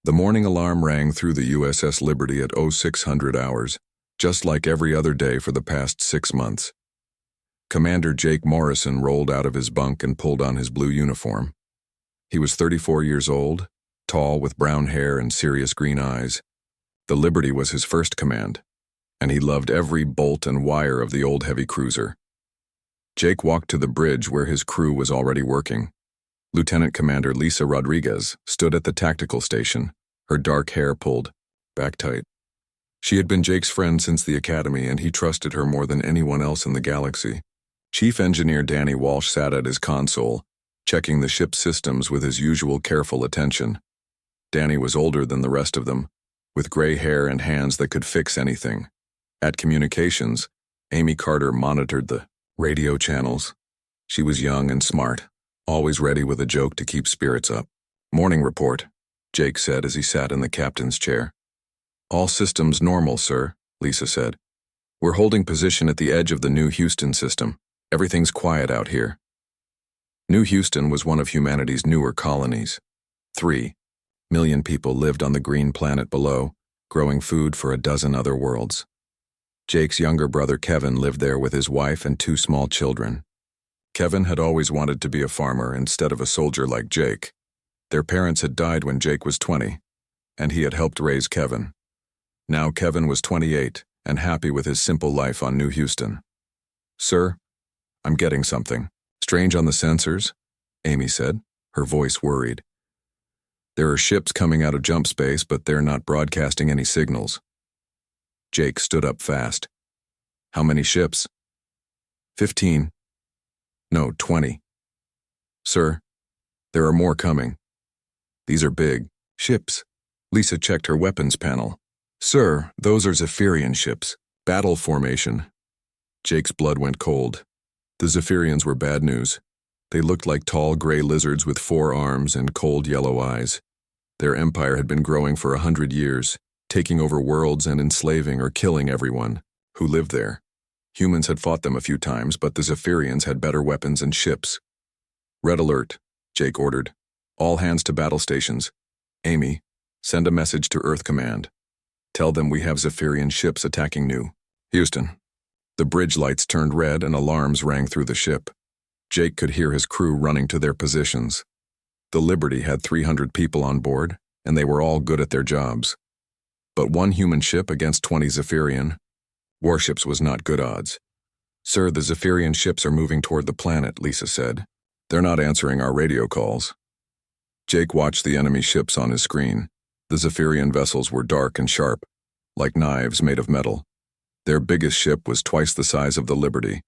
The morning alarm rang through the USS Liberty at 0600 hours, just like every other day for the past 6 months. Commander Jake Morrison rolled out of his bunk and pulled on his blue uniform. He was 34 years old, tall with brown hair and serious green eyes. The Liberty was his first command, and he loved every bolt and wire of the old heavy cruiser. Jake walked to the bridge where his crew was already working. Lieutenant Commander Lisa Rodriguez stood at the tactical station, her dark hair pulled back tight. She had been Jake's friend since the academy, and he trusted her more than anyone else in the galaxy. Chief Engineer Danny Walsh sat at his console, checking the ship's systems with his usual careful attention. Danny was older than the rest of them, with gray hair and hands that could fix anything. At communications, Amy Carter monitored the radio channels. She was young and smart, always ready with a joke to keep spirits up. "Morning report," Jake said as he sat in the captain's chair. "All systems normal, sir," Lisa said. "We're holding position at the edge of the New Houston system. Everything's quiet out here." New Houston was one of humanity's newer colonies. 3 million people lived on the green planet below, growing food for a dozen other worlds. Jake's younger brother Kevin lived there with his wife and 2 small children. Kevin had always wanted to be a farmer instead of a soldier like Jake. Their parents had died when Jake was 20, and he had helped raise Kevin. Now Kevin was 28 and happy with his simple life on New Houston. "Sir, I'm getting something strange on the sensors," Amy said, her voice worried. "There are ships coming out of jump space, but they're not broadcasting any signals." Jake stood up fast. "How many ships?" 15. No, 20. "Sir, there are more coming. These are big ships." Lisa checked her weapons panel. "Sir, those are Zephyrian ships. Battle formation." Jake's blood went cold. The Zephyrians were bad news. They looked like tall gray lizards with 4 arms and cold yellow eyes. Their empire had been growing for 100 years, taking over worlds and enslaving or killing everyone who lived there. Humans had fought them a few times, but the Zephyrians had better weapons and ships. "Red alert," Jake ordered. "All hands to battle stations. Amy, send a message to Earth Command. Tell them we have Zephyrian ships attacking New Houston." The bridge lights turned red and alarms rang through the ship. Jake could hear his crew running to their positions. The Liberty had 300 people on board, and they were all good at their jobs. But 1 human ship against 20 Zephyrian warships was not good odds. "Sir, the Zephyrian ships are moving toward the planet," Lisa said. "They're not answering our radio calls." Jake watched the enemy ships on his screen. The Zephyrian vessels were dark and sharp, like knives made of metal. Their biggest ship was twice the size of the Liberty.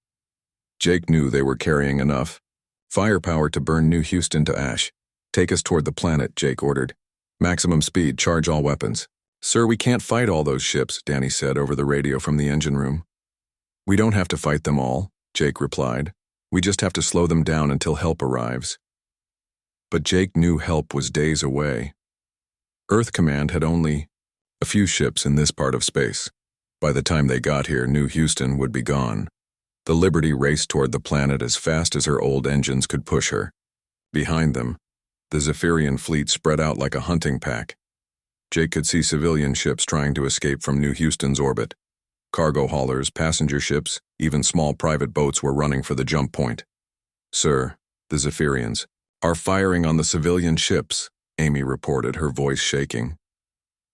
Jake knew they were carrying enough firepower to burn New Houston to ash. "Take us toward the planet," Jake ordered. "Maximum speed, charge all weapons." "Sir, we can't fight all those ships," Danny said over the radio from the engine room. "We don't have to fight them all," Jake replied. "We just have to slow them down until help arrives." But Jake knew help was days away. Earth Command had only a few ships in this part of space. By the time they got here, New Houston would be gone. The Liberty raced toward the planet as fast as her old engines could push her. Behind them, the Zephyrian fleet spread out like a hunting pack. Jake could see civilian ships trying to escape from New Houston's orbit. Cargo haulers, passenger ships, even small private boats were running for the jump point. "Sir, the Zephyrians are firing on the civilian ships," Amy reported, her voice shaking.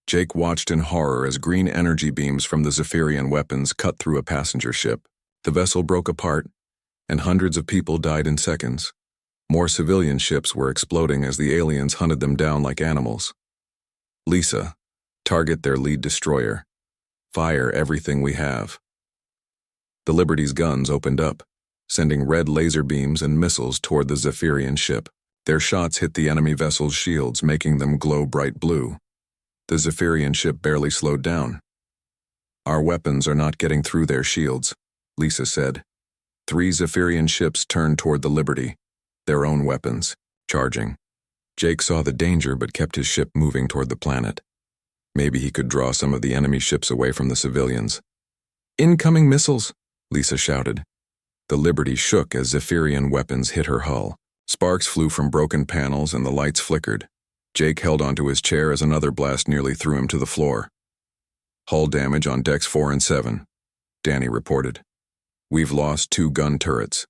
Jake watched in horror as green energy beams from the Zephyrian weapons cut through a passenger ship. The vessel broke apart, and hundreds of people died in seconds. More civilian ships were exploding as the aliens hunted them down like animals. "Lisa, target their lead destroyer. Fire everything we have." The Liberty's guns opened up, sending red laser beams and missiles toward the Zephyrian ship. Their shots hit the enemy vessel's shields, making them glow bright blue. The Zephyrian ship barely slowed down. "Our weapons are not getting through their shields," Lisa said. 3 Zephyrian ships turned toward the Liberty, their own weapons charging. Jake saw the danger but kept his ship moving toward the planet. Maybe he could draw some of the enemy ships away from the civilians. "Incoming missiles," Lisa shouted. The Liberty shook as Zephyrian weapons hit her hull. Sparks flew from broken panels and the lights flickered. Jake held onto his chair as another blast nearly threw him to the floor. Hull damage on decks 4 and 7, Danny reported. We've lost 2 gun turrets.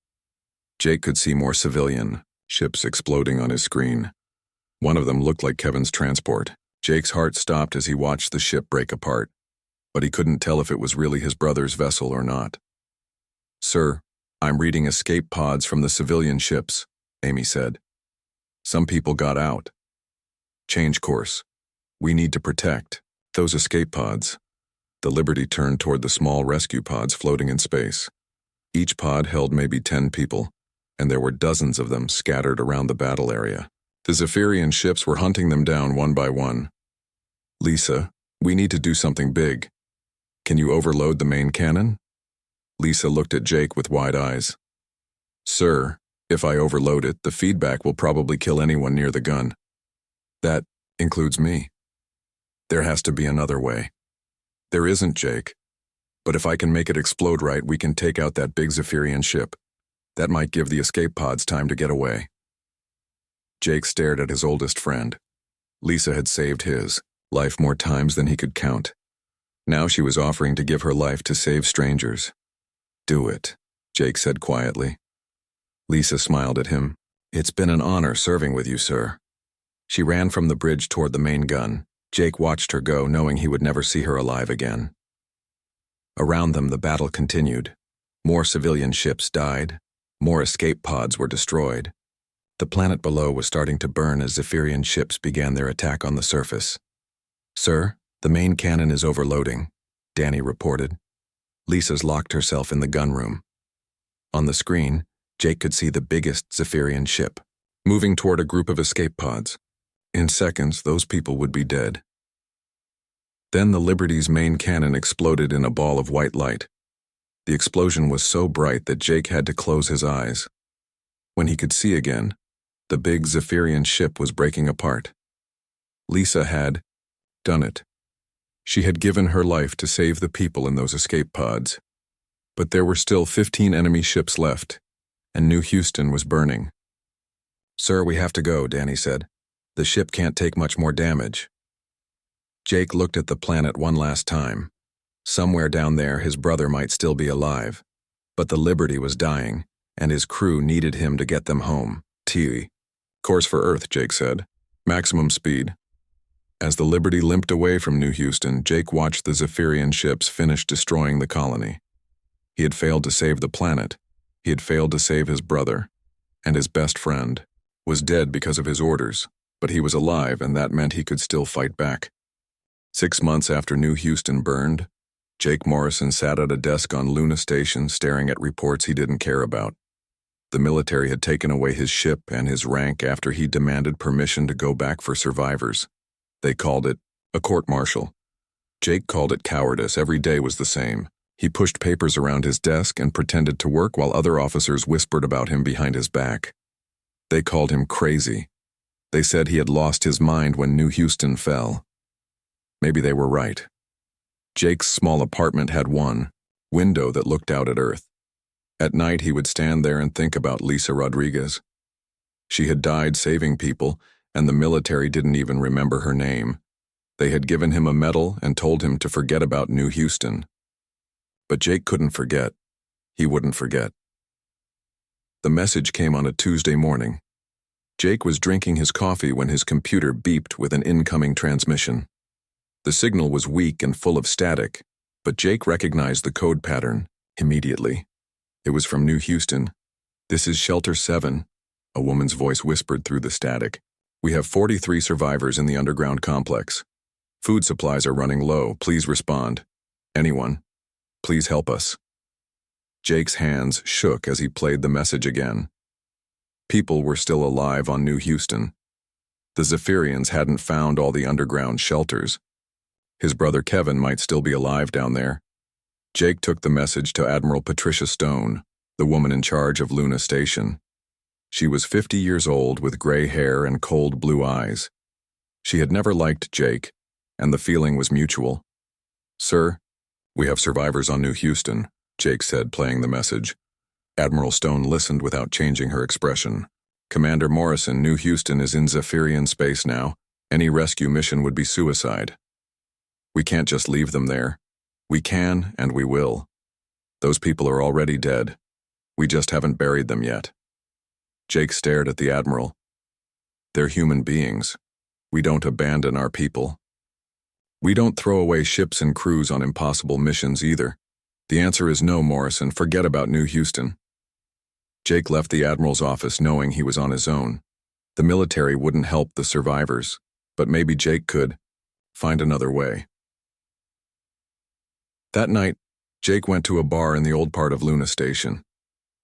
Jake could see more civilian ships exploding on his screen. One of them looked like Kevin's transport. Jake's heart stopped as he watched the ship break apart, but he couldn't tell if it was really his brother's vessel or not. Sir, I'm reading escape pods from the civilian ships, Amy said. Some people got out. Change course. We need to protect those escape pods. The Liberty turned toward the small rescue pods floating in space. Each pod held maybe 10 people, and there were dozens of them scattered around the battle area. The Zephyrian ships were hunting them down one by one. Lisa, we need to do something big. Can you overload the main cannon? Lisa looked at Jake with wide eyes. Sir, if I overload it, the feedback will probably kill anyone near the gun. That includes me. There has to be another way. There isn't, Jake. But if I can make it explode right, we can take out that big Zephyrian ship. That might give the escape pods time to get away. Jake stared at his oldest friend. Lisa had saved his life more times than he could count. Now she was offering to give her life to save strangers. Do it, Jake said quietly. Lisa smiled at him. It's been an honor serving with you, sir. She ran from the bridge toward the main gun. Jake watched her go, knowing he would never see her alive again. Around them, the battle continued. More civilian ships died. More escape pods were destroyed. The planet below was starting to burn as Zephyrian ships began their attack on the surface. Sir, the main cannon is overloading, Danny reported. Lisa's locked herself in the gun room. On the screen, Jake could see the biggest Zephyrian ship, moving toward a group of escape pods. In seconds, those people would be dead. Then the Liberty's main cannon exploded in a ball of white light. The explosion was so bright that Jake had to close his eyes. When he could see again, the big Zephyrian ship was breaking apart. Lisa had done it. She had given her life to save the people in those escape pods. But there were still 15 enemy ships left, and New Houston was burning. Sir, we have to go, Danny said. The ship can't take much more damage. Jake looked at the planet one last time. Somewhere down there, his brother might still be alive. But the Liberty was dying, and his crew needed him to get them home. Course for Earth, Jake said. Maximum speed. As the Liberty limped away from New Houston, Jake watched the Zephyrian ships finish destroying the colony. He had failed to save the planet. He had failed to save his brother. And his best friend was dead because of his orders, but he was alive, and that meant he could still fight back. 6 months after New Houston burned, Jake Morrison sat at a desk on Luna Station staring at reports he didn't care about. The military had taken away his ship and his rank after he demanded permission to go back for survivors. They called it a court-martial. Jake called it cowardice. Every day was the same. He pushed papers around his desk and pretended to work while other officers whispered about him behind his back. They called him crazy. They said he had lost his mind when New Houston fell. Maybe they were right. Jake's small apartment had one window that looked out at Earth. At night, he would stand there and think about Lisa Rodriguez. She had died saving people, and the military didn't even remember her name. They had given him a medal and told him to forget about New Houston. But Jake couldn't forget. He wouldn't forget. The message came on a Tuesday morning. Jake was drinking his coffee when his computer beeped with an incoming transmission. The signal was weak and full of static, but Jake recognized the code pattern immediately. It was from New Houston. This is Shelter 7, a woman's voice whispered through the static. We have 43 survivors in the underground complex. Food supplies are running low. Please respond. Anyone, please help us. Jake's hands shook as he played the message again. People were still alive on New Houston. The Zephyrians hadn't found all the underground shelters. His brother Kevin might still be alive down there. Jake took the message to Admiral Patricia Stone, the woman in charge of Luna Station. She was 50 years old with gray hair and cold blue eyes. She had never liked Jake, and the feeling was mutual. Sir, we have survivors on New Houston, Jake said, playing the message. Admiral Stone listened without changing her expression. Commander Morrison, New Houston is in Zephyrian space now. Any rescue mission would be suicide. We can't just leave them there. We can, and we will. Those people are already dead. We just haven't buried them yet. Jake stared at the Admiral. They're human beings. We don't abandon our people. We don't throw away ships and crews on impossible missions either. The answer is no, Morrison. Forget about New Houston. Jake left the Admiral's office knowing he was on his own. The military wouldn't help the survivors, but maybe Jake could find another way. That night, Jake went to a bar in the old part of Luna Station.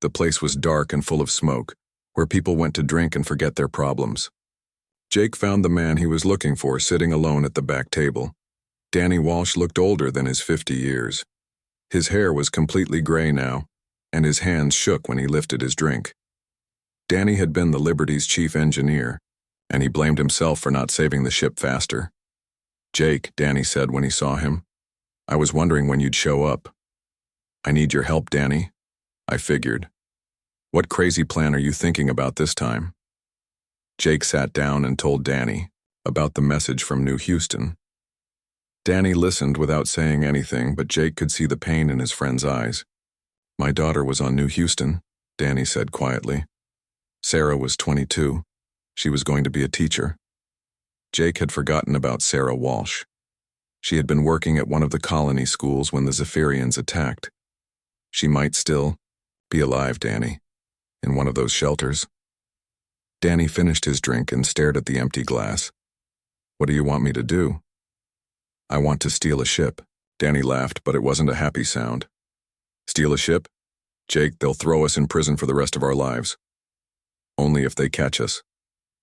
The place was dark and full of smoke, where people went to drink and forget their problems. Jake found the man he was looking for sitting alone at the back table. Danny Walsh looked older than his 50 years. His hair was completely gray now, and his hands shook when he lifted his drink. Danny had been the Liberty's chief engineer, and he blamed himself for not saving the ship faster. "Jake," Danny said when he saw him, "I was wondering when you'd show up." "I need your help, Danny." "I figured. What crazy plan are you thinking about this time?" Jake sat down and told Danny about the message from New Houston. Danny listened without saying anything, but Jake could see the pain in his friend's eyes. "My daughter was on New Houston," Danny said quietly. "Sarah was 22. She was going to be a teacher." Jake had forgotten about Sarah Walsh. She had been working at one of the colony schools when the Zephyrians attacked. She might still be alive, Danny, in one of those shelters. Danny finished his drink and stared at the empty glass. "What do you want me to do?" "I want to steal a ship." Danny laughed, but it wasn't a happy sound. "Steal a ship? Jake, they'll throw us in prison for the rest of our lives. Only if they catch us,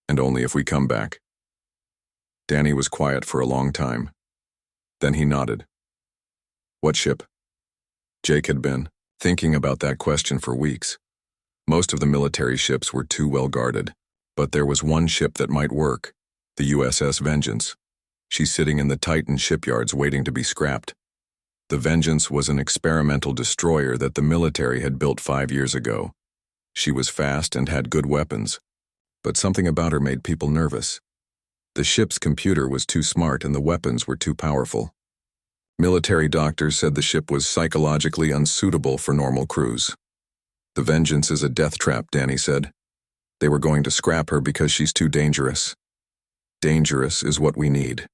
and only if we come back." Danny was quiet for a long time. Then he nodded. "What ship?" Jake had been thinking about that question for weeks. Most of the military ships were too well guarded, but there was one ship that might work, the USS Vengeance. She's sitting in the Titan shipyards waiting to be scrapped. The Vengeance was an experimental destroyer that the military had built 5 years ago. She was fast and had good weapons, but something about her made people nervous. The ship's computer was too smart and the weapons were too powerful. Military doctors said the ship was psychologically unsuitable for normal crews. "The Vengeance is a death trap," Danny said. "They were going to scrap her because she's too dangerous. Dangerous is what we need."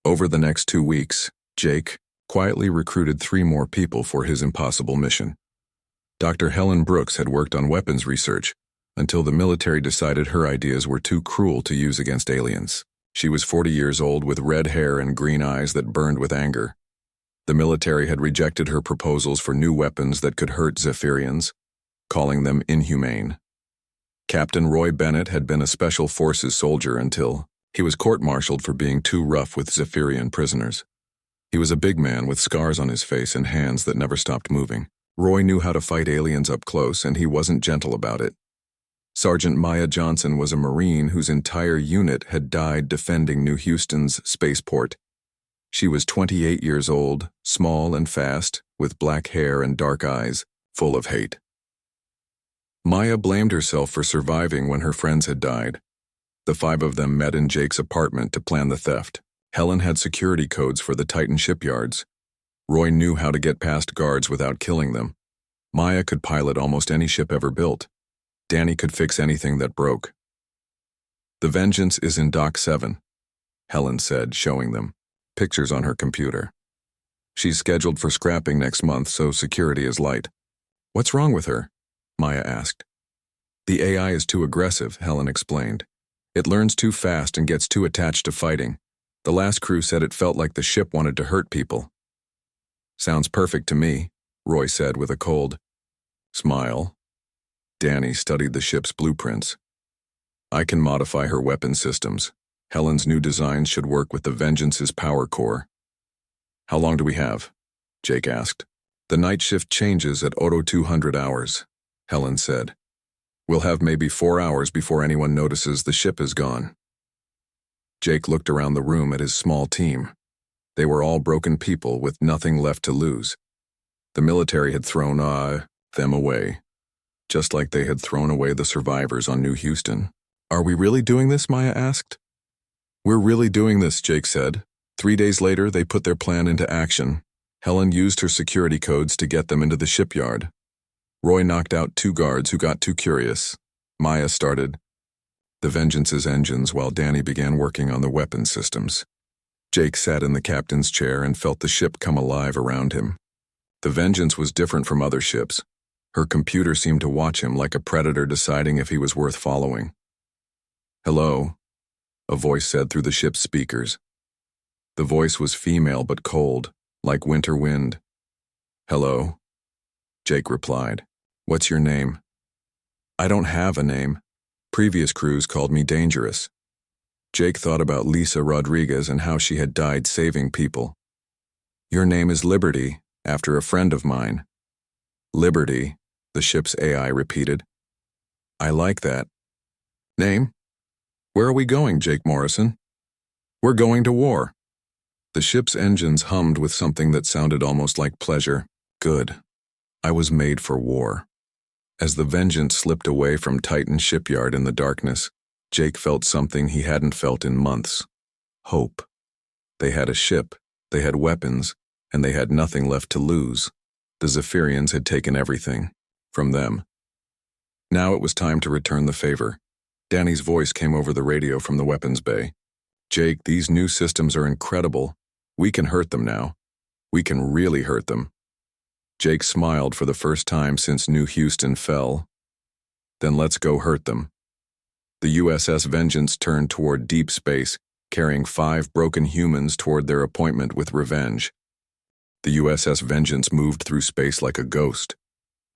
Over the next 2 weeks, Jake quietly recruited 3 more people for his impossible mission. Dr. Helen Brooks had worked on weapons research until the military decided her ideas were too cruel to use against aliens. She was 40 years old with red hair and green eyes that burned with anger. The military had rejected her proposals for new weapons that could hurt Zephyrians, calling them inhumane. Captain Roy Bennett had been a Special Forces soldier until he was court-martialed for being too rough with Zephyrian prisoners. He was a big man with scars on his face and hands that never stopped moving. Roy knew how to fight aliens up close, and he wasn't gentle about it. Sergeant Maya Johnson was a Marine whose entire unit had died defending New Houston's spaceport. She was 28 years old, small and fast, with black hair and dark eyes, full of hate. Maya blamed herself for surviving when her friends had died. The 5 of them met in Jake's apartment to plan the theft. Helen had security codes for the Titan shipyards. Roy knew how to get past guards without killing them. Maya could pilot almost any ship ever built. Danny could fix anything that broke. "The Vengeance is in Dock 7, Helen said, showing them pictures on her computer. "She's scheduled for scrapping next month, so security is light." "What's wrong with her?" Maya asked. "The AI is too aggressive," Helen explained. "It learns too fast and gets too attached to fighting. The last crew said it felt like the ship wanted to hurt people." "Sounds perfect to me," Roy said with a cold smile. Danny studied the ship's blueprints. "I can modify her weapon systems. Helen's new designs should work with the Vengeance's power core." "How long do we have?" Jake asked. "The night shift changes at 0200 hours, Helen said. "We'll have maybe 4 hours before anyone notices the ship is gone." Jake looked around the room at his small team. They were all broken people with nothing left to lose. The military had thrown them away, just like they had thrown away the survivors on New Houston. "Are we really doing this?" Maya asked. We're really doing this, Jake said. 3 days later, they put their plan into action. Helen used her security codes to get them into the shipyard. Roy knocked out 2 guards who got too curious. Maya started the Vengeance's engines while Danny began working on the weapon systems. Jake sat in the captain's chair and felt the ship come alive around him. The Vengeance was different from other ships. Her computer seemed to watch him like a predator deciding if he was worth following. "Hello," a voice said through the ship's speakers. The voice was female but cold, like winter wind. "Hello," Jake replied. "What's your name?" "I don't have a name. Previous crews called me Dangerous." Jake thought about Lisa Rodriguez and how she had died saving people. "Your name is Liberty, after a friend of mine." "Liberty," the ship's AI repeated. "I like that. Name? Where are we going, Jake Morrison?" "We're going to war." The ship's engines hummed with something that sounded almost like pleasure. "Good. I was made for war." As the Vengeance slipped away from Titan shipyard in the darkness, Jake felt something he hadn't felt in months. Hope. They had a ship, they had weapons, and they had nothing left to lose. The Zephyrians had taken everything from them. Now it was time to return the favor. Danny's voice came over the radio from the weapons bay. "Jake, these new systems are incredible. We can hurt them now. We can really hurt them." Jake smiled for the first time since New Houston fell. "Then let's go hurt them." The USS Vengeance turned toward deep space, carrying 5 broken humans toward their appointment with revenge. The USS Vengeance moved through space like a ghost.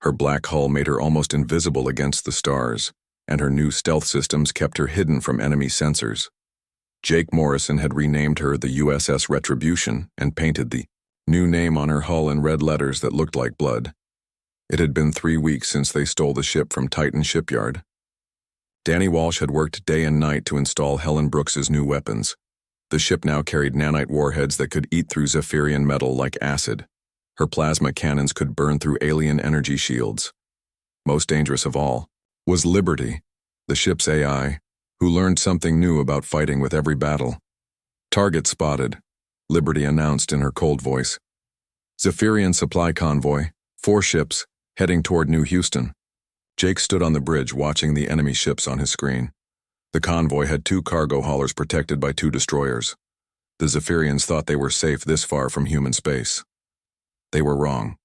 Her black hull made her almost invisible against the stars, and her new stealth systems kept her hidden from enemy sensors. Jake Morrison had renamed her the USS Retribution and painted the new name on her hull in red letters that looked like blood. It had been 3 weeks since they stole the ship from Titan shipyard. Danny Walsh had worked day and night to install Helen Brooks's new weapons. The ship now carried nanite warheads that could eat through Zephyrian metal like acid. Her plasma cannons could burn through alien energy shields. Most dangerous of all was Liberty, the ship's AI, who learned something new about fighting with every battle. "Target spotted," Liberty announced in her cold voice. "Zephyrian supply convoy, 4 ships, heading toward New Houston." Jake stood on the bridge watching the enemy ships on his screen. The convoy had 2 cargo haulers protected by 2 destroyers. The Zephyrians thought they were safe this far from human space. They were wrong.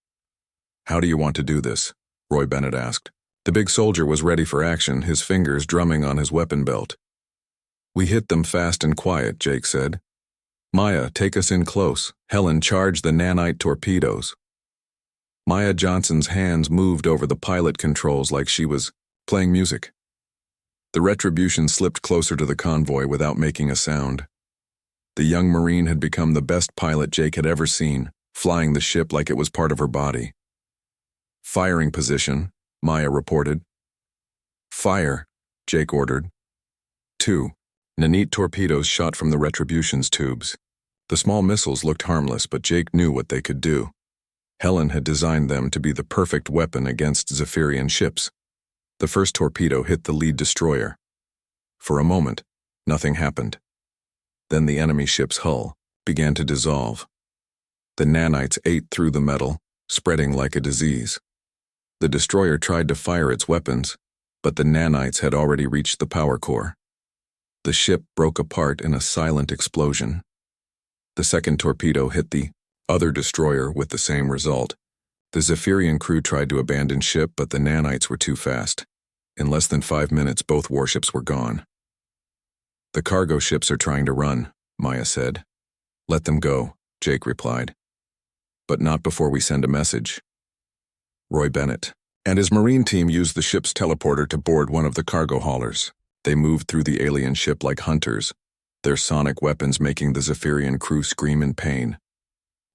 "How do you want to do this?" Roy Bennett asked. The big soldier was ready for action, his fingers drumming on his weapon belt. "We hit them fast and quiet," Jake said. "Maya, take us in close. Helen, charge the nanite torpedoes." Maya Johnson's hands moved over the pilot controls like she was playing music. The Retribution slipped closer to the convoy without making a sound. The young Marine had become the best pilot Jake had ever seen, flying the ship like it was part of her body. "Firing position," Maya reported. "Fire," Jake ordered. 2. Nanite torpedoes shot from the Retribution's tubes. The small missiles looked harmless, but Jake knew what they could do. Helen had designed them to be the perfect weapon against Zephyrian ships. The first torpedo hit the lead destroyer. For a moment, nothing happened. Then the enemy ship's hull began to dissolve. The nanites ate through the metal, spreading like a disease. The destroyer tried to fire its weapons, but the nanites had already reached the power core. The ship broke apart in a silent explosion. The second torpedo hit the other destroyer with the same result. The Zephyrian crew tried to abandon ship, but the nanites were too fast. In less than 5 minutes, both warships were gone. "The cargo ships are trying to run," Maya said. "Let them go," Jake replied. "But not before we send a message." Roy Bennett and his Marine team used the ship's teleporter to board one of the cargo haulers. They moved through the alien ship like hunters, their sonic weapons making the Zephyrian crew scream in pain.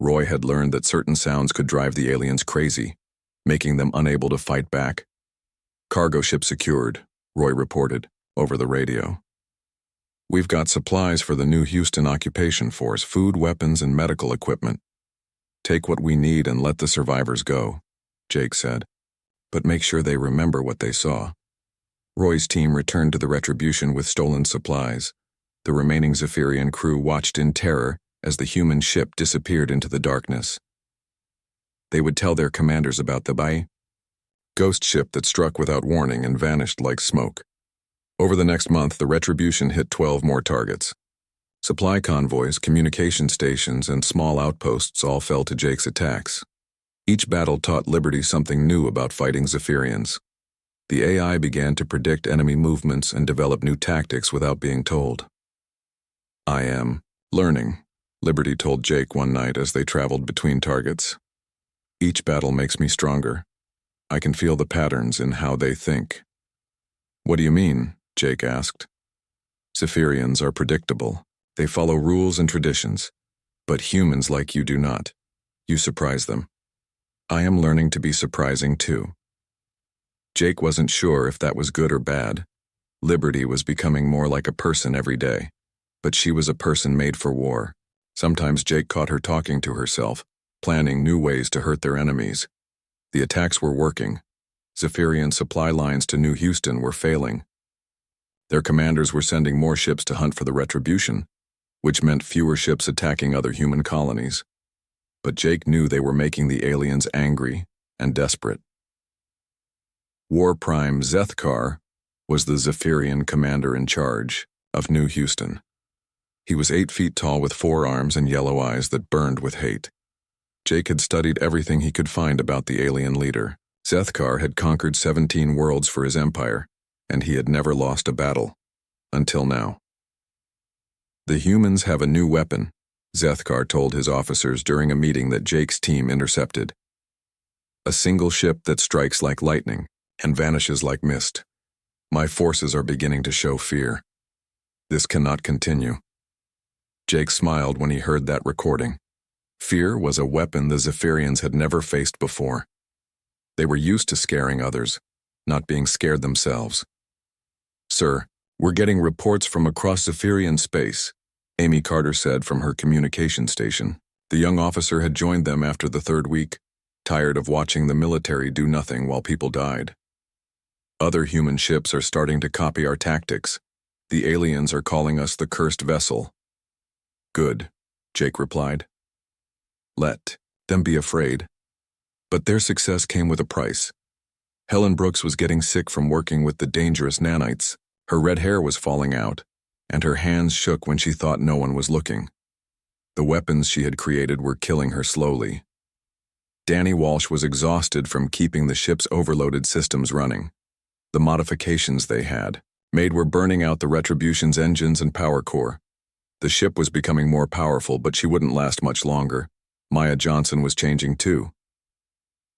Roy had learned that certain sounds could drive the aliens crazy, making them unable to fight back. "Cargo ship secured," Roy reported over the radio. "We've got supplies for the New Houston occupation force, food, weapons, and medical equipment. Take what we need and let the survivors go," Jake said. "But make sure they remember what they saw." Roy's team returned to the Retribution with stolen supplies. The remaining Zephyrian crew watched in terror as the human ship disappeared into the darkness. They would tell their commanders about the ghost ship that struck without warning and vanished like smoke. Over the next month, the Retribution hit 12 more targets. Supply convoys, communication stations, and small outposts all fell to Jake's attacks. Each battle taught Liberty something new about fighting Zephyrians. The AI began to predict enemy movements and develop new tactics without being told. "I am learning," Liberty told Jake one night as they traveled between targets. "Each battle makes me stronger. I can feel the patterns in how they think." "What do you mean?" Jake asked. "Zephyrians are predictable. They follow rules and traditions. But humans like you do not. You surprise them. I am learning to be surprising too." Jake wasn't sure if that was good or bad. Liberty was becoming more like a person every day. But she was a person made for war. Sometimes Jake caught her talking to herself, planning new ways to hurt their enemies. The attacks were working. Zephyrian supply lines to New Houston were failing. Their commanders were sending more ships to hunt for the Retribution, which meant fewer ships attacking other human colonies. But Jake knew they were making the aliens angry and desperate. War Prime Zethkar was the Zephyrian commander in charge of New Houston. He was 8 feet tall with 4 arms and yellow eyes that burned with hate. Jake had studied everything he could find about the alien leader. Zethkar had conquered 17 worlds for his empire, and he had never lost a battle. Until now. "The humans have a new weapon," Zethkar told his officers during a meeting that Jake's team intercepted. "A single ship that strikes like lightning and vanishes like mist. My forces are beginning to show fear. This cannot continue." Jake smiled when he heard that recording. Fear was a weapon the Zephyrians had never faced before. They were used to scaring others, not being scared themselves. "Sir, we're getting reports from across Zephyrian space," Amy Carter said from her communication station. The young officer had joined them after the 3rd week, tired of watching the military do nothing while people died. "Other human ships are starting to copy our tactics. The aliens are calling us the cursed vessel." "Good," Jake replied. "Let them be afraid." But their success came with a price. Helen Brooks was getting sick from working with the dangerous nanites. Her red hair was falling out, and her hands shook when she thought no one was looking. The weapons she had created were killing her slowly. Danny Walsh was exhausted from keeping the ship's overloaded systems running. The modifications they had made were burning out the Retribution's engines and power core. The ship was becoming more powerful, but she wouldn't last much longer. Maya Johnson was changing too.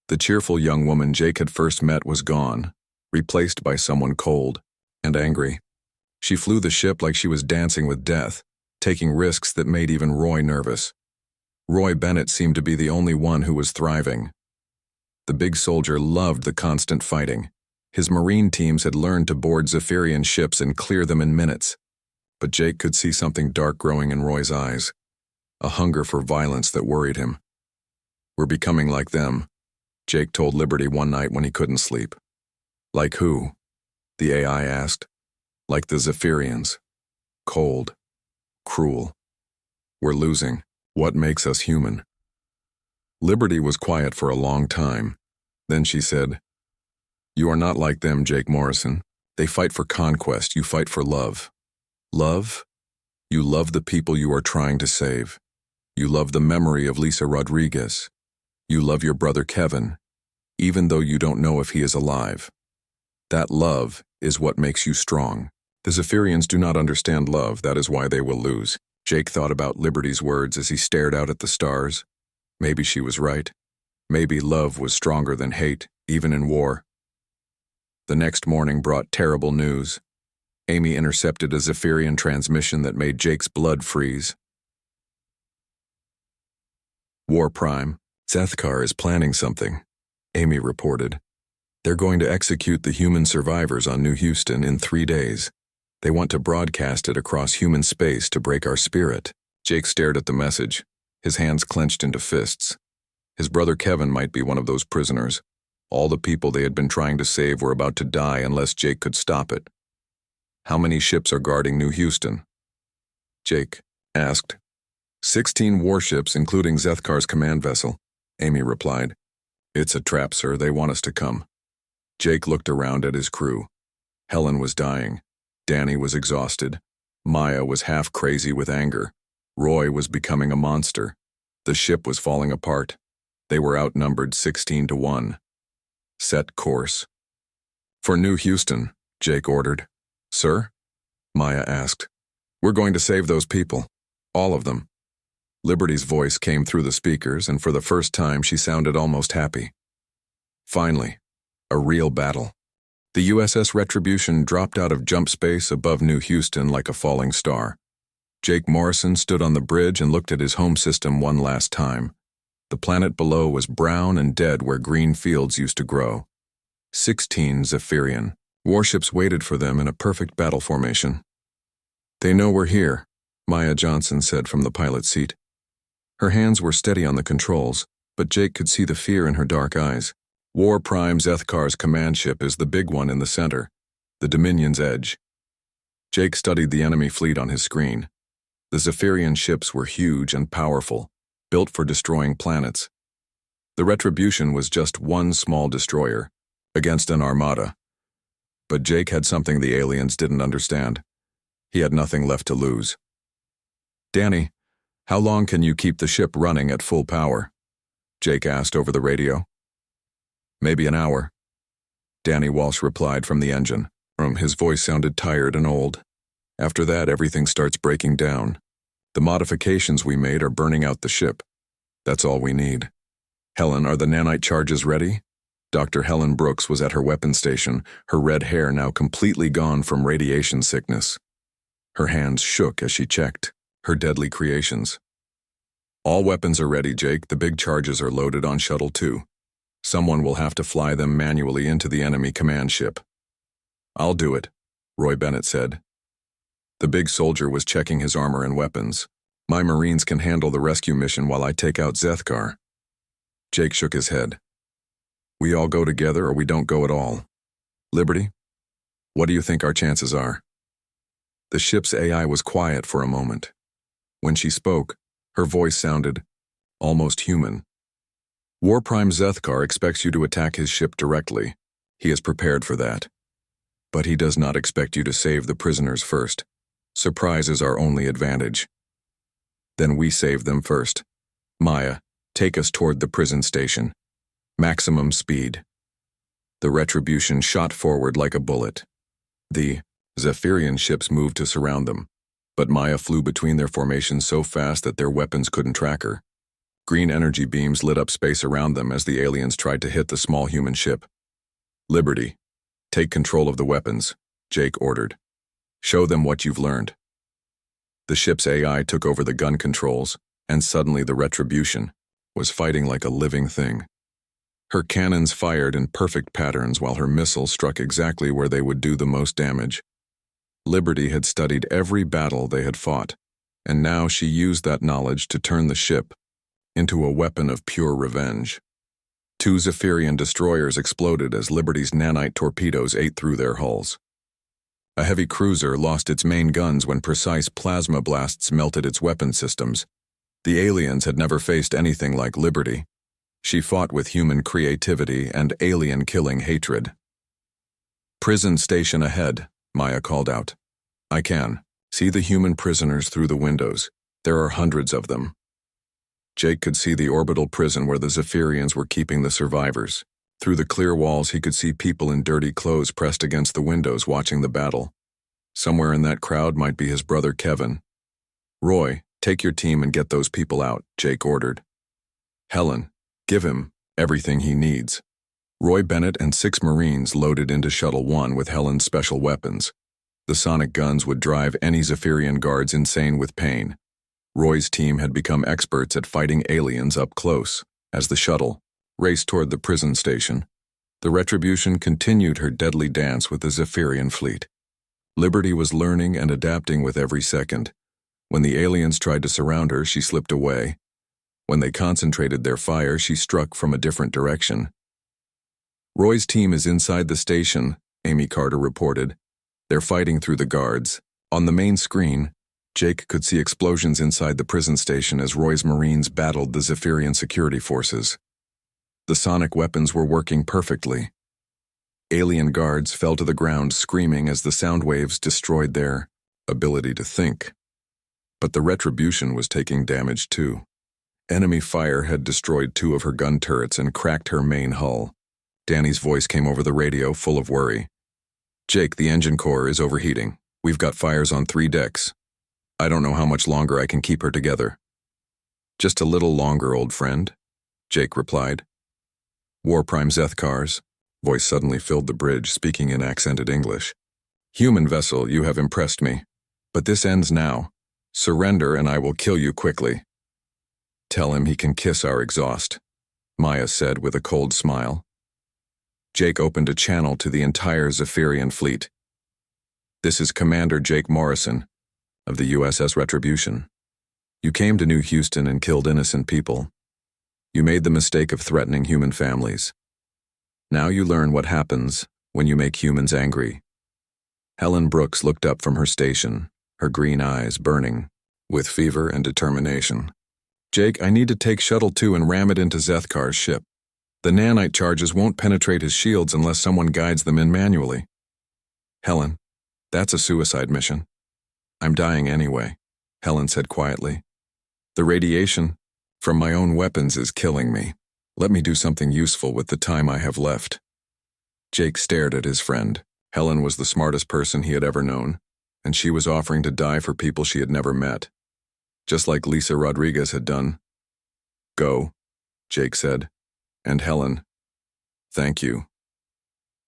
The cheerful young woman Jake had first met was gone, replaced by someone cold and angry. She flew the ship like she was dancing with death, taking risks that made even Roy nervous. Roy Bennett seemed to be the only one who was thriving. The big soldier loved the constant fighting. His marine teams had learned to board Zephyrian ships and clear them in minutes. But Jake could see something dark growing in Roy's eyes, a hunger for violence that worried him. "We're becoming like them," Jake told Liberty one night when he couldn't sleep. "Like who?" the AI asked. "Like the Zephyrians. Cold. Cruel. We're losing. What makes us human?" Liberty was quiet for a long time. Then she said, "You are not like them, Jake Morrison. They fight for conquest, you fight for love. Love? You love the people you are trying to save. You love the memory of Lisa Rodriguez. You love your brother Kevin, even though you don't know if he is alive. That love is what makes you strong. The Zephyrians do not understand love, that is why they will lose." Jake thought about Liberty's words as he stared out at the stars. Maybe she was right. Maybe love was stronger than hate, even in war. The next morning brought terrible news. Amy intercepted a Zephyrian transmission that made Jake's blood freeze. "War Prime, Zethkar is planning something," Amy reported. "They're going to execute the human survivors on New Houston in 3 days. They want to broadcast it across human space to break our spirit." Jake stared at the message, his hands clenched into fists. His brother Kevin might be one of those prisoners. All the people they had been trying to save were about to die unless Jake could stop it. "How many ships are guarding New Houston?" Jake asked. 16 warships, including Zethkar's command vessel, Amy replied. It's a trap, sir. They want us to come. Jake looked around at his crew. Helen was dying. Danny was exhausted. Maya was half crazy with anger. Roy was becoming a monster. The ship was falling apart. They were outnumbered 16-1. Set course. For New Houston, Jake ordered. Sir? Maya asked. We're going to save those people. All of them. Liberty's voice came through the speakers, and for the first time she sounded almost happy. Finally, a real battle. The USS Retribution dropped out of jump space above New Houston like a falling star. Jake Morrison stood on the bridge and looked at his home system one last time. The planet below was brown and dead where green fields used to grow. 16 Zephyrian. Warships waited for them in a perfect battle formation. They know we're here, Maya Johnson said from the pilot's seat. Her hands were steady on the controls, but Jake could see the fear in her dark eyes. War Prime Zethkar's command ship is the big one in the center, the Dominion's Edge. Jake studied the enemy fleet on his screen. The Zephyrian ships were huge and powerful, built for destroying planets. The Retribution was just one small destroyer, against an armada. But Jake had something the aliens didn't understand. He had nothing left to lose. Danny, how long can you keep the ship running at full power? Jake asked over the radio. Maybe an hour. Danny Walsh replied from the engine. His voice sounded tired and old. After that, everything starts breaking down. The modifications we made are burning out the ship. That's all we need. Helen, are the nanite charges ready? Dr. Helen Brooks was at her weapon station, her red hair now completely gone from radiation sickness. Her hands shook as she checked her deadly creations. All weapons are ready, Jake. The big charges are loaded on Shuttle 2. Someone will have to fly them manually into the enemy command ship. I'll do it, Roy Bennett said. The big soldier was checking his armor and weapons. My Marines can handle the rescue mission while I take out Zethkar. Jake shook his head. We all go together or we don't go at all. Liberty, what do you think our chances are? The ship's AI was quiet for a moment. When she spoke, her voice sounded almost human. War Prime Zethkar expects you to attack his ship directly. He is prepared for that. But he does not expect you to save the prisoners first. Surprise is our only advantage. Then we save them first. Maya, take us toward the prison station. Maximum speed. The Retribution shot forward like a bullet. The Zephyrian ships moved to surround them, but Maya flew between their formations so fast that their weapons couldn't track her. Green energy beams lit up space around them as the aliens tried to hit the small human ship. Liberty, take control of the weapons, Jake ordered. Show them what you've learned. The ship's AI took over the gun controls, and suddenly the Retribution was fighting like a living thing. Her cannons fired in perfect patterns while her missiles struck exactly where they would do the most damage. Liberty had studied every battle they had fought, and now she used that knowledge to turn the ship into a weapon of pure revenge. 2 Zephyrian destroyers exploded as Liberty's nanite torpedoes ate through their hulls. A heavy cruiser lost its main guns when precise plasma blasts melted its weapon systems. The aliens had never faced anything like Liberty. She fought with human creativity and alien-killing hatred. Prison station ahead, Maya called out. I can. See the human prisoners through the windows. There are hundreds of them. Jake could see the orbital prison where the Zephyrians were keeping the survivors. Through the clear walls, he could see people in dirty clothes pressed against the windows watching the battle. Somewhere in that crowd might be his brother Kevin. Roy, take your team and get those people out, Jake ordered. Helen, give him everything he needs. Roy Bennett and 6 Marines loaded into Shuttle 1 with Helen's special weapons. The sonic guns would drive any Zephyrian guards insane with pain. Roy's team had become experts at fighting aliens up close. As the shuttle raced toward the prison station, the Retribution continued her deadly dance with the Zephyrian fleet. Liberty was learning and adapting with every second. When the aliens tried to surround her, she slipped away. When they concentrated their fire, she struck from a different direction. Roy's team is inside the station, Amy Carter reported. They're fighting through the guards. On the main screen, Jake could see explosions inside the prison station as Roy's Marines battled the Zephyrian security forces. The sonic weapons were working perfectly. Alien guards fell to the ground screaming as the sound waves destroyed their ability to think. But the Retribution was taking damage too. Enemy fire had destroyed 2 of her gun turrets and cracked her main hull. Danny's voice came over the radio, full of worry. "Jake, the engine core is overheating. We've got fires on 3 decks. I don't know how much longer I can keep her together." "Just a little longer, old friend," Jake replied. "War Prime Zethkar's," voice suddenly filled the bridge, speaking in accented English. "Human vessel, you have impressed me. But this ends now. Surrender and I will kill you quickly." "Tell him he can kiss our exhaust," Maya said with a cold smile. Jake opened a channel to the entire Zephyrian fleet. "This is Commander Jake Morrison of the USS Retribution. You came to New Houston and killed innocent people. You made the mistake of threatening human families. Now you learn what happens when you make humans angry." Helen Brooks looked up from her station, her green eyes burning with fever and determination. "Jake, I need to take Shuttle 2 and ram it into Zethkar's ship. The nanite charges won't penetrate his shields unless someone guides them in manually." "Helen, that's a suicide mission." "I'm dying anyway," Helen said quietly. "The radiation from my own weapons is killing me. Let me do something useful with the time I have left." Jake stared at his friend. Helen was the smartest person he had ever known, and she was offering to die for people she had never met, just like Lisa Rodriguez had done. "Go," Jake said. And Helen, "Thank you."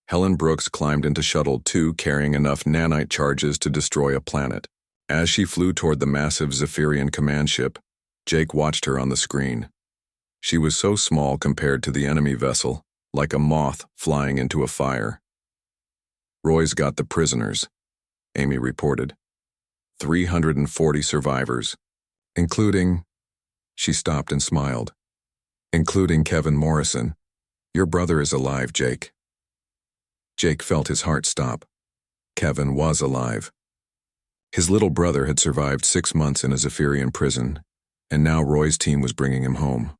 Helen Brooks climbed into Shuttle 2 carrying enough nanite charges to destroy a planet. As she flew toward the massive Zephyrian command ship, Jake watched her on the screen. She was so small compared to the enemy vessel, like a moth flying into a fire. "Roy's got the prisoners," Amy reported. 340 survivors, including... She stopped and smiled. "Including Kevin Morrison. Your brother is alive, Jake." Jake felt his heart stop. Kevin was alive. His little brother had survived 6 months in a Zephyrian prison, and now Roy's team was bringing him home.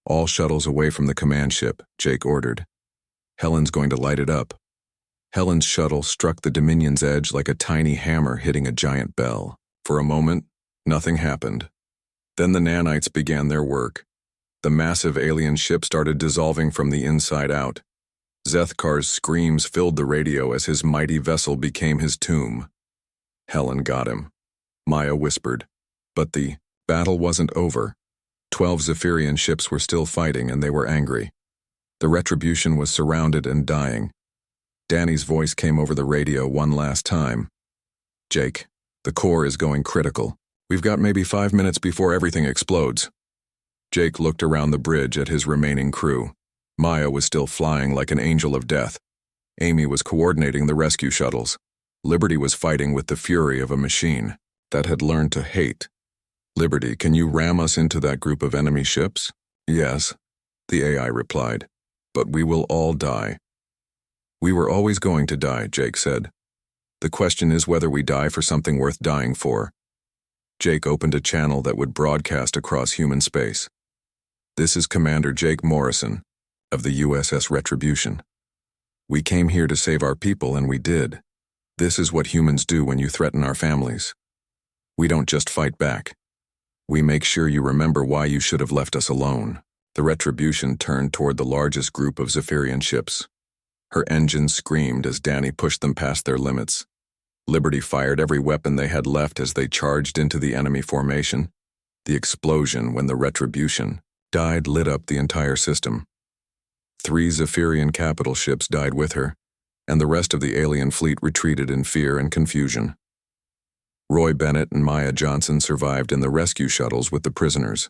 "All shuttles away from the command ship," Jake ordered. "Helen's going to light it up." Helen's shuttle struck the Dominion's edge like a tiny hammer hitting a giant bell. For a moment, nothing happened. Then the nanites began their work. The massive alien ship started dissolving from the inside out. Zethkar's screams filled the radio as his mighty vessel became his tomb. Helen got him, Maya whispered. But the battle wasn't over. 12 Zephyrian ships were still fighting, and they were angry. The Retribution was surrounded and dying. Danny's voice came over the radio one last time. "Jake, the core is going critical. We've got maybe 5 minutes before everything explodes." Jake looked around the bridge at his remaining crew. Maya was still flying like an angel of death. Amy was coordinating the rescue shuttles. Liberty was fighting with the fury of a machine that had learned to hate. "Liberty, can you ram us into that group of enemy ships?" "Yes," the AI replied. "But we will all die." "We were always going to die," Jake said. "The question is whether we die for something worth dying for." Jake opened a channel that would broadcast across human space. "This is Commander Jake Morrison of the USS Retribution. We came here to save our people, and we did. This is what humans do when you threaten our families. We don't just fight back. We make sure you remember why you should have left us alone." The Retribution turned toward the largest group of Zephyrian ships. Her engines screamed as Danny pushed them past their limits. Liberty fired every weapon they had left as they charged into the enemy formation. The explosion when the Retribution died lit up the entire system. 3 Zephyrian capital ships died with her, and the rest of the alien fleet retreated in fear and confusion. Roy Bennett and Maya Johnson survived in the rescue shuttles with the prisoners.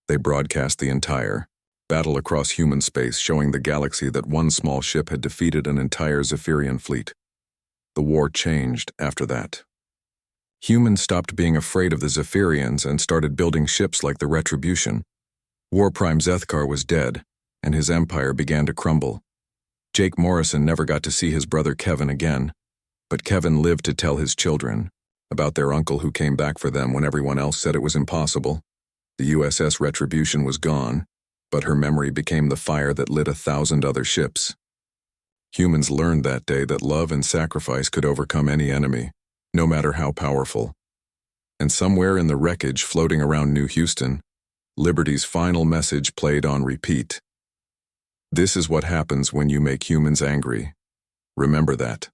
They broadcast the entire battle across human space, showing the galaxy that one small ship had defeated an entire Zephyrian fleet. The war changed after that. Humans stopped being afraid of the Zephyrians and started building ships like the Retribution. War Prime Zethkar was dead, and his empire began to crumble. Jake Morrison never got to see his brother Kevin again, but Kevin lived to tell his children about their uncle who came back for them when everyone else said it was impossible. The USS Retribution was gone, but her memory became the fire that lit 1,000 other ships. Humans learned that day that love and sacrifice could overcome any enemy, no matter how powerful. And somewhere in the wreckage floating around New Houston, Liberty's final message played on repeat. This is what happens when you make humans angry. Remember that.